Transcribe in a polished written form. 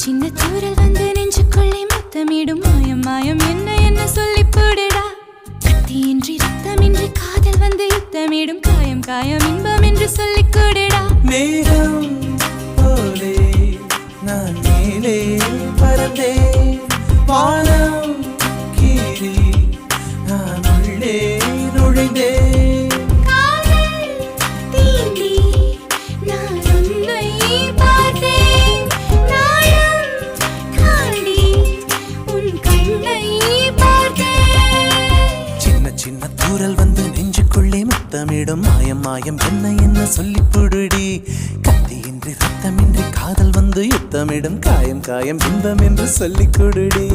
சின்ன தூரல் வந்து நெஞ்சுக்குள்ளே முத்தமிடும் மாயம் மாயம் என்ன என்ன சொல்லி போடுடா கத்தியின்றி ரத்தமின்றி காதல் வந்து யுத்தமிடும் காயம் காயம் இன்பம் என்று சொல்லி கொடுடா மேகம் போலே நான் மேலே பறந்தேன் வானம் கீறி நான் உள்ளே நுழைந்தேன் சின்ன தூரல் வந்து நெஞ்சுக்குள்ளே முத்தமிடும் மாயம் மாயம் என்ன என்ன சொல்லி புடுடி கத்தியின்றி ரத்தமின்றி காதல் வந்து யுத்தமிடும் காயம் காயம் இன்பம் என்று சொல்லி கொடுடி